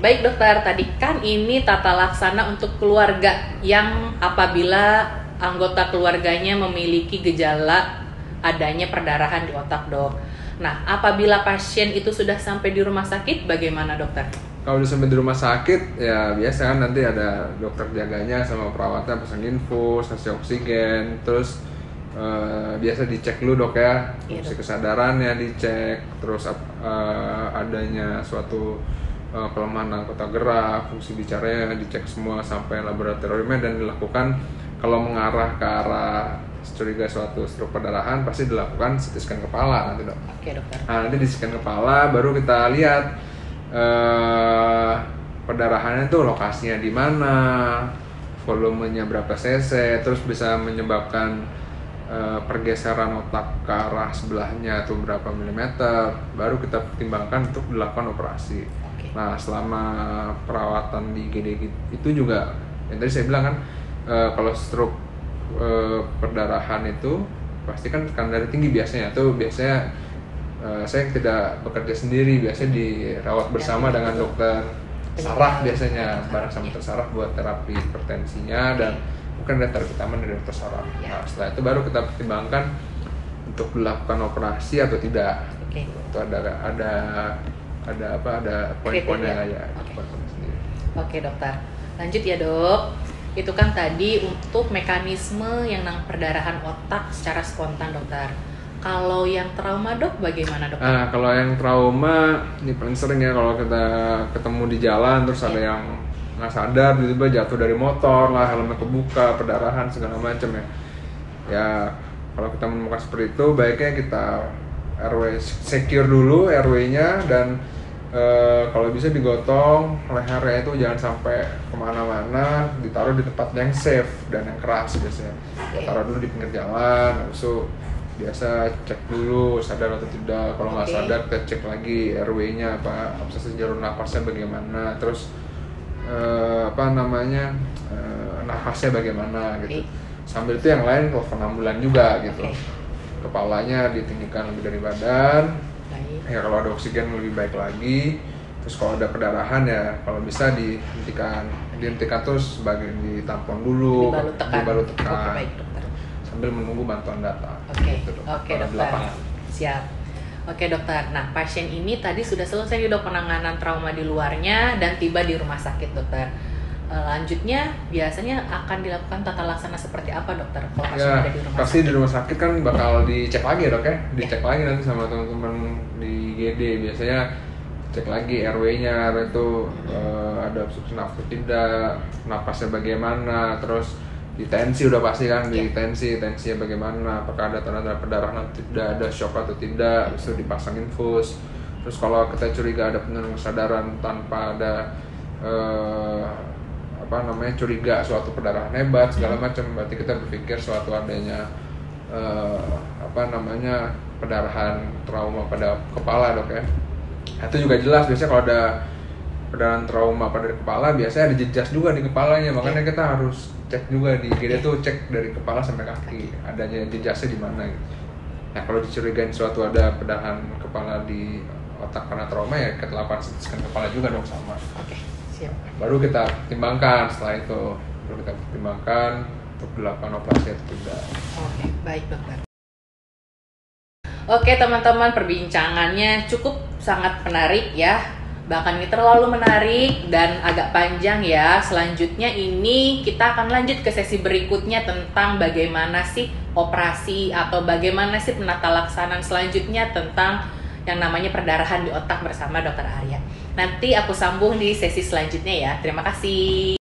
baik dokter. Tadi kan ini tata laksana untuk keluarga yang apabila anggota keluarganya memiliki gejala adanya perdarahan di otak, dok. Nah, apabila pasien itu sudah sampai di rumah sakit, bagaimana dokter? Kalau udah sampai di rumah sakit, ya biasa kan nanti ada dokter jaganya sama perawatnya pasang infus, kasih oksigen, terus biasa dicek dulu dok ya, fungsi kesadarannya dicek, terus adanya suatu kelemahan anggota gerak, fungsi bicaranya dicek semua sampai laboratoriumnya dan dilakukan. Kalau mengarah ke arah curiga suatu stroke perdarahan pasti dilakukan CT scan kepala nanti dok. Oke dokter. Nah, nanti di scan kepala baru kita lihat perdarahannya tuh lokasinya di mana, volumenya berapa cc, terus bisa menyebabkan pergeseran otak ke arah sebelahnya tuh berapa milimeter, baru kita pertimbangkan untuk dilakukan operasi. Nah, selama perawatan di IGD itu juga yang tadi saya bilang kan, kalau stroke perdarahan itu pasti kan tekanan darah tinggi biasanya, tuh biasanya saya tidak bekerja sendiri, biasanya dirawat bersama dengan dokter saraf biasanya, bareng sama dokter saraf buat terapi hipertensinya dan mungkin ada terapi taman dari dokter saraf. Nah, setelah itu baru kita pertimbangkan untuk dilakukan operasi atau tidak. Itu ada poin-poinnya ya. Oke dokter, lanjut ya dok. Itu kan tadi untuk mekanisme yang perdarahan otak secara spontan dokter. Kalau yang trauma dok bagaimana dokter? Nah, kalau yang trauma ini paling sering ya, kalau kita ketemu di jalan terus ada yang nggak sadar tiba-tiba jatuh dari motor lah, helmnya kebuka, perdarahan segala macam ya. Ya kalau kita menemukan seperti itu baiknya kita RW secure dulu RW-nya dan kalau bisa digotong lehernya itu jangan sampai kemana-mana, ditaruh di tempat yang safe dan yang keras biasanya. Taruh dulu di pinggir jalan, habis itu biasa cek dulu sadar atau tidak. Kalau nggak sadar kita cek lagi RW-nya apa obstruksi jalur nafasnya bagaimana, terus nafasnya bagaimana gitu. Sambil itu yang lain telepon ambulan juga gitu. Kepalanya ditinggikan lebih dari badan. Ya kalau ada oksigen lebih baik lagi. Terus kalau ada perdarahan ya kalau bisa dihentikan terus sebagai ditampon dulu, dibalut tekan. Sambil menunggu bantuan datang. Oke dokter. Siap. Oke dokter. Nah, pasien ini tadi sudah selesai dok penanganan trauma di luarnya dan tiba di rumah sakit dokter. Lanjutnya biasanya akan dilakukan tata laksana seperti apa dokter kalau pasien ada di rumah pasti sakit? Di rumah sakit kan bakal dicek lagi dok ya, dicek lagi nanti sama teman-teman di GD, biasanya cek lagi RW-nya itu ada obstruksi nafas tidak, napasnya bagaimana, terus di tensi udah pasti kan, di tensinya bagaimana, apakah ada tanda-tanda perdarahan atau tidak, ada shock atau tidak, habis itu dipasang infus. Terus kalau kita curiga ada penurunan kesadaran tanpa ada curiga suatu perdarahan hebat segala macam, berarti kita berpikir suatu adanya perdarahan trauma pada kepala dok ya. Itu juga jelas biasanya kalau ada perdarahan trauma pada kepala biasanya ada jejas juga di kepalanya, makanya kita harus cek juga di IGD tuh, cek dari kepala sampai kaki adanya jejasnya di mana gitu. Nah kalau dicurigain suatu ada perdarahan kepala di otak karena trauma ya kita lakukan CT scan kepala juga dong sama. Baru kita pertimbangkan, setelah itu baru kita pertimbangkan untuk dilakukan operasi atau tidak. Baik dokter. Oke teman-teman, perbincangannya cukup sangat menarik ya. Bahkan ini terlalu menarik dan agak panjang ya. Selanjutnya ini kita akan lanjut ke sesi berikutnya tentang bagaimana sih operasi atau bagaimana sih penata laksanaan selanjutnya tentang yang namanya perdarahan di otak bersama Dr. Arya. Nanti aku sambung di sesi selanjutnya ya. Terima kasih.